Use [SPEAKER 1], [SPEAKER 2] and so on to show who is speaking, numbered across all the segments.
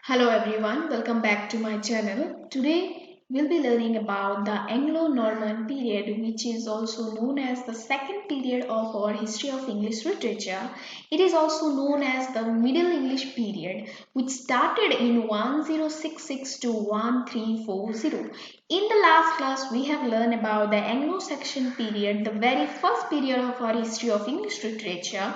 [SPEAKER 1] Hello everyone, welcome back to my channel. Today we'll be learning about the Anglo-Norman period, which is also known as the second period of our history of English literature. It is also known as the Middle English period, which started in 1066 to 1340. In the last class we have learned about the Anglo-Saxon period, the very first period of our history of English literature.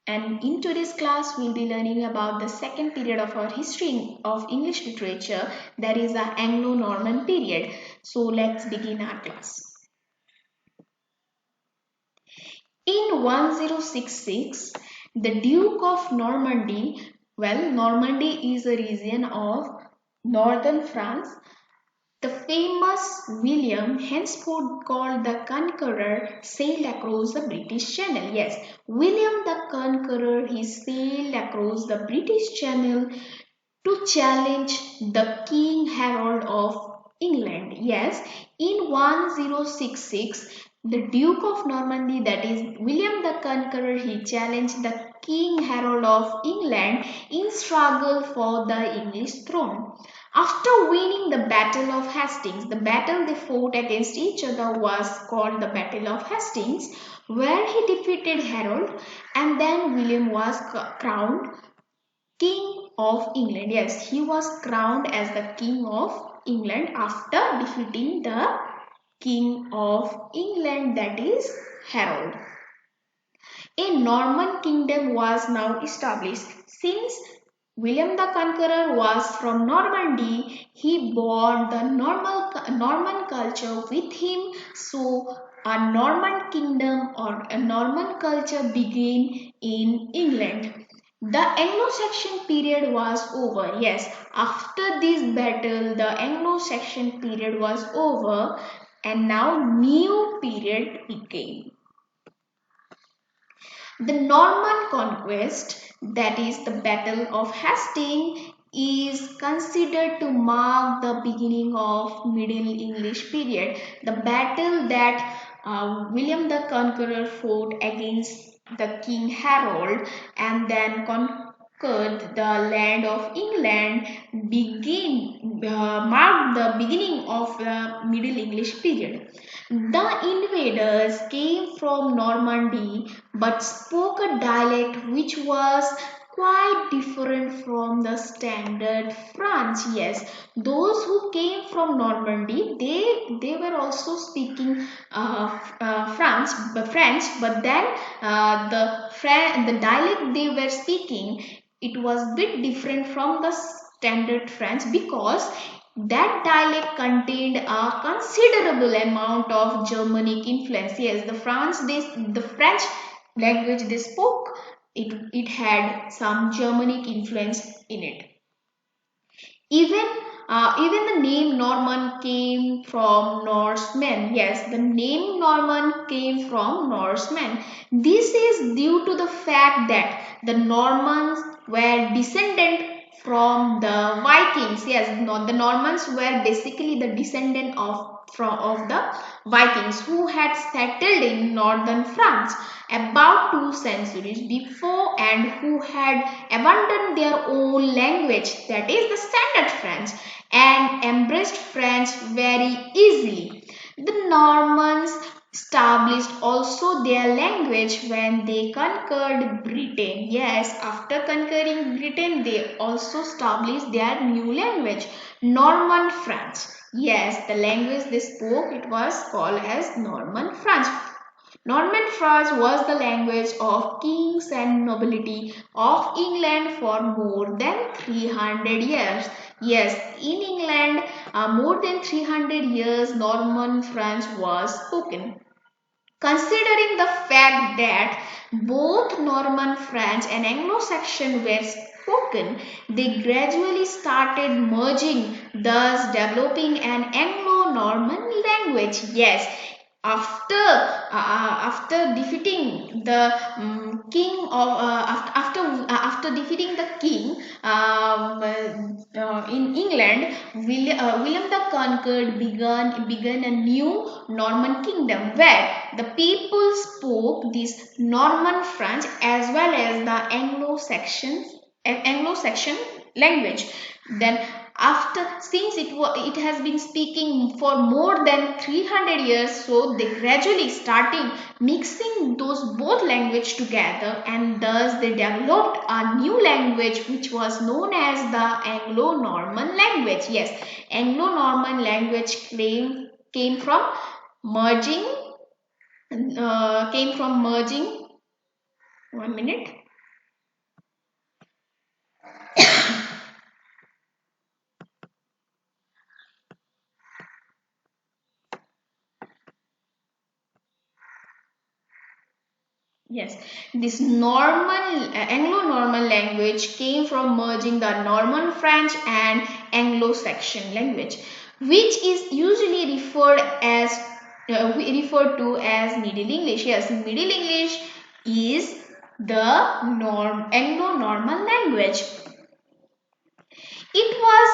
[SPEAKER 1] And in today's class, we'll be learning about the second period of our history of English literature, that is the Anglo-Norman period. So let's begin our class. In 1066, the Duke of Normandy, Normandy is a region of northern France. The famous William, henceforth called the Conqueror, sailed across the British Channel. Yes, William the Conqueror, he sailed across the British Channel to challenge the King Harold of England. Yes, in 1066, the Duke of Normandy, that is William the Conqueror, he challenged the King Harold of England in struggle for the English throne. After winning the Battle of Hastings, the battle they fought against each other was called the Battle of Hastings, where he defeated Harold, and then William was crowned King of England. Yes, he was crowned as the King of England after defeating the King of England, that is Harold. A Norman kingdom was now established. Since William the Conqueror was from Normandy, he brought the Norman culture with him. So a Norman kingdom or a Norman culture began in England. The Anglo-Saxon period was over. Yes, after this battle, the Anglo-Saxon period was over and now new period began. The Norman Conquest, that is the Battle of Hastings, is considered to mark the beginning of Middle English period. The battle that William the Conqueror fought against the King Harold and then conquered the land of England marked the beginning of the Middle English period. The invaders came from Normandy but spoke a dialect which was quite different from the standard French. Yes, those who came from Normandy, they were also speaking French, but then the dialect they were speaking, it was bit different from the standard French, because that dialect contained a considerable amount of Germanic influence. Yes, the French language they spoke, it had some Germanic influence in it. Even the name Norman came from Norsemen. Yes, the name Norman came from Norsemen. This is due to the fact that the Normans were descendant from the Vikings. Yes, the Normans were basically the descendant of the Vikings who had settled in northern France about 2 centuries before and who had abandoned their own language, that is the standard French, and embraced French very easily. The Normans established also their language when they conquered Britain. Yes, after conquering Britain, they also established their new language, Norman French. Yes, the language they spoke, it was called as Norman French. Norman French was the language of kings and nobility of England for more than 300 years. Yes, in England, more than 300 years Norman French was spoken. Considering the fact that both Norman French and Anglo-Saxon were spoken, they gradually started merging, thus developing an Anglo-Norman language. Yes, after defeating the king of after defeating the king in England, William the Conquered began a new Norman kingdom where the people spoke this Norman French as well as the Anglo-Saxon language. Then since it has been speaking for more than 300 years, so they gradually starting mixing those both language together, and thus they developed a new language which was known as the Anglo-Norman language. Yes, Anglo-Norman language came from merging one minute. Yes, this Anglo-Norman language came from merging the Norman French and Anglo-Saxon language, which is usually referred to as Middle English. Yes, Middle English is the Anglo-Norman language. It was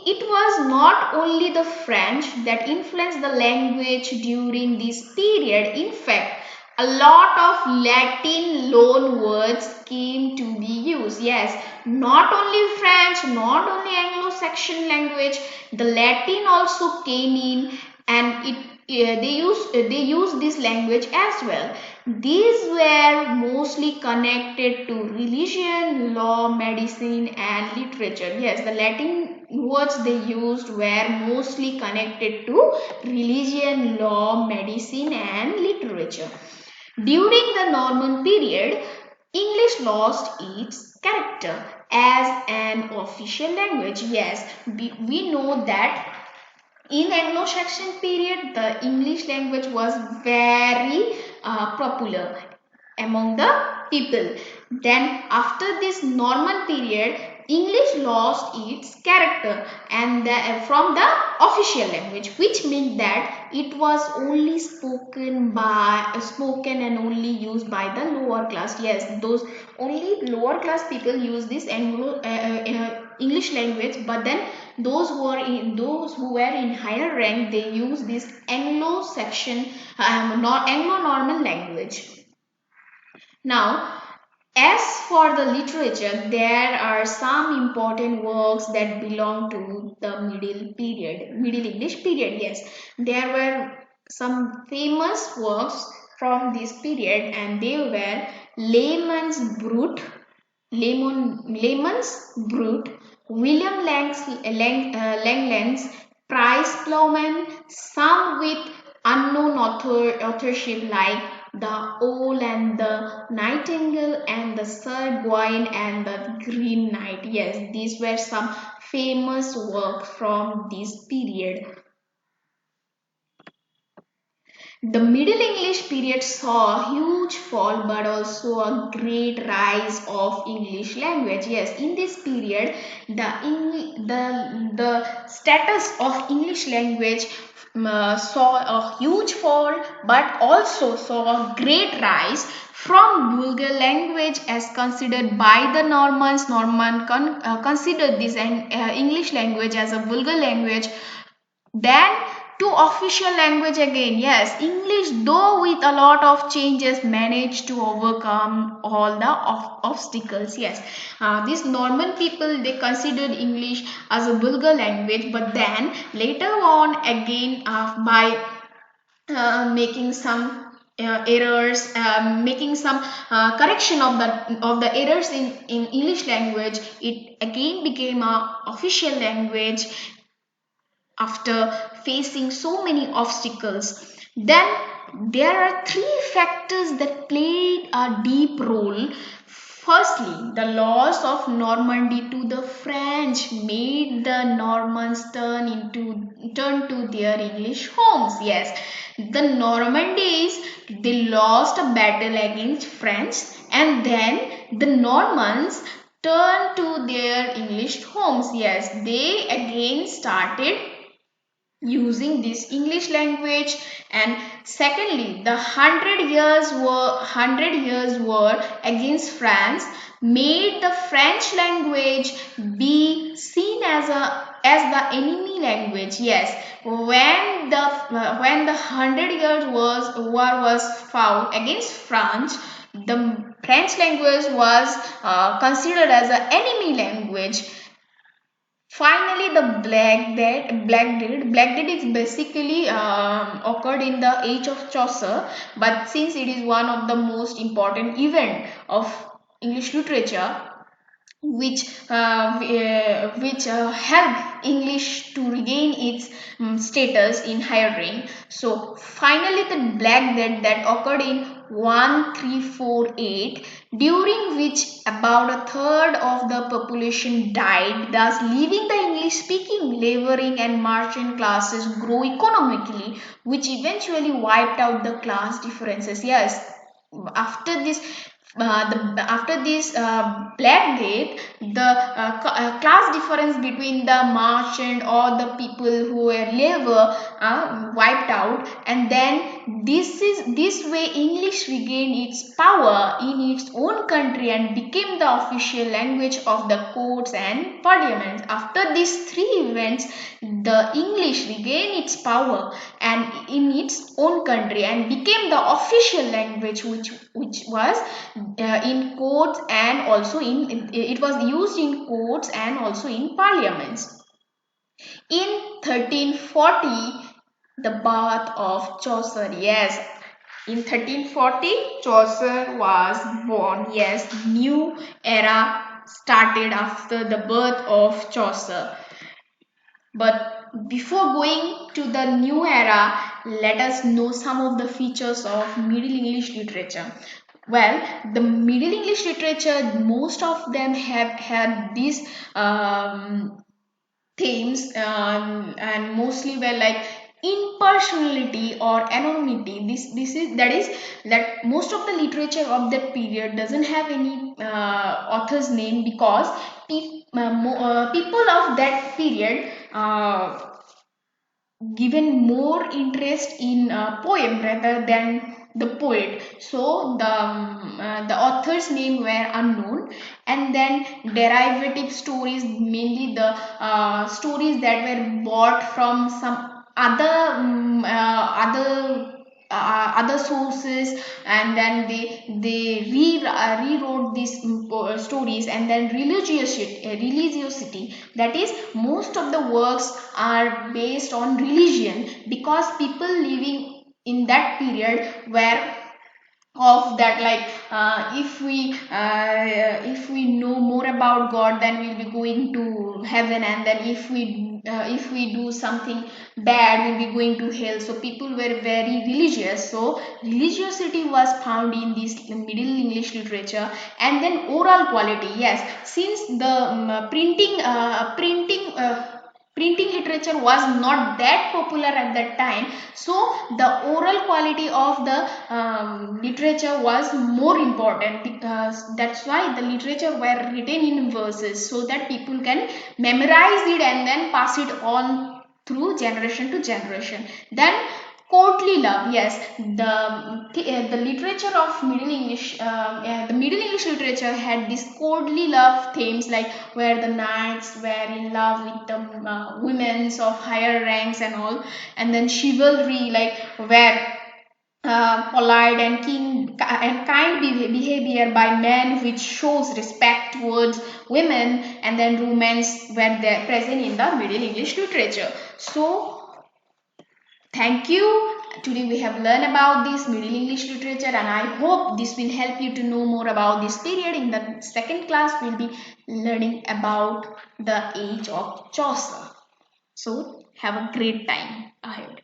[SPEAKER 1] it was not only the French that influenced the language during this period. In fact, a lot of Latin loan words came to be used. Yes, not only French, not only Anglo-Saxon language, the Latin also came in, and they use this language as well. These were mostly connected to religion, law, medicine, and literature. Yes, the Latin words they used were mostly connected to religion, law, medicine, and literature. During the Norman period, English lost its character as an official language. Yes, we know that in Anglo-Saxon period, the English language was very popular among the people. Then after this Norman period, English lost its character and from the official language, which meant that it was only spoken and only used by the lower class. Yes, those only lower class people use this English language, but then those who were in higher rank, they use this Anglo-Saxon Anglo-Norman language. Now, as for the literature, there are some important works that belong to the Middle English period. Yes, there were some famous works from this period, and they were Layman's Brute, William Langland's Prize Plowman, some with unknown authorship like The Owl and the Nightingale and the Sir Gawain and the Green Knight. Yes, these were some famous works from this period. The Middle English period saw a huge fall but also a great rise of English language. Yes, in this period, the status of English language saw a huge fall but also saw a great rise from vulgar language as considered by the Normans. Considered this English language as a vulgar language. Then to official language again. Yes, English, though with a lot of changes, managed to overcome all the obstacles. Yes, these Norman people, they considered English as a vulgar language, but then later on again by making some errors, making some correction of the errors in English language, it again became a official language after facing so many obstacles. Then there are three factors that played a deep role. Firstly, the loss of Normandy to the French made the Normans turn to their English homes. Yes, the Normandies, they lost a battle against French, and then the Normans turned to their English homes. Yes, they again started using this English language. And secondly, the 100 years war against France made the French language be seen as the enemy language. Yes, when the 100 years war was fought against France, French language was considered as an enemy language. Finally, the Black Death is basically occurred in the age of Chaucer, but since it is one of the most important event of English literature, which helped English to regain its status in higher rank. So finally, the Black Death that occurred in 1348, during which about a third of the population died, thus leaving the English-speaking laboring and merchant classes grow economically, which eventually wiped out the class differences. Yes, after this after this Black Death, the class difference between the merchant or the people who were labor wiped out, and then this way English regained its power in its own country and became the official language of the courts and parliaments. After these three events, the English regained its power and in its own country and became the official language, which was in courts and also it was used in courts and also in parliaments. In 1340, the birth of Chaucer. Yes, in 1340, Chaucer was born. Yes, new era started after the birth of Chaucer. But before going to the new era, let us know some of the features of Middle English literature. Well, the Middle English literature, most of them have had these themes, and mostly were like impersonality or anonymity. This is that most of the literature of that period doesn't have any author's name, because people of that period given more interest in poem rather than the poet, so the author's name were unknown, and then derivative stories, mainly the stories that were bought from some other sources, and then they rewrote these stories, and then religiosity, that is, most of the works are based on religion, because people living in that period were of that, like if we know more about God, then we'll be going to heaven, and then if we do something bad, we'll be going to hell. So people were very religious, so religiosity was found in this Middle English literature. And then oral quality. Yes, since the printing literature was not that popular at that time, so the oral quality of the literature was more important, because that's why the literature were written in verses, so that people can memorize it and then pass it on through generation to generation. Then courtly love. Yes, the literature of the Middle English literature had this courtly love themes, like where the knights were in love with the women of higher ranks and all, and then chivalry, like where polite and kind behavior by men, which shows respect towards women, and then romance were there present in the Middle English literature. So thank you. Today we have learned about this Middle English literature, and I hope this will help you to know more about this period. In the second class, we'll be learning about the age of Chaucer. So have a great time ahead.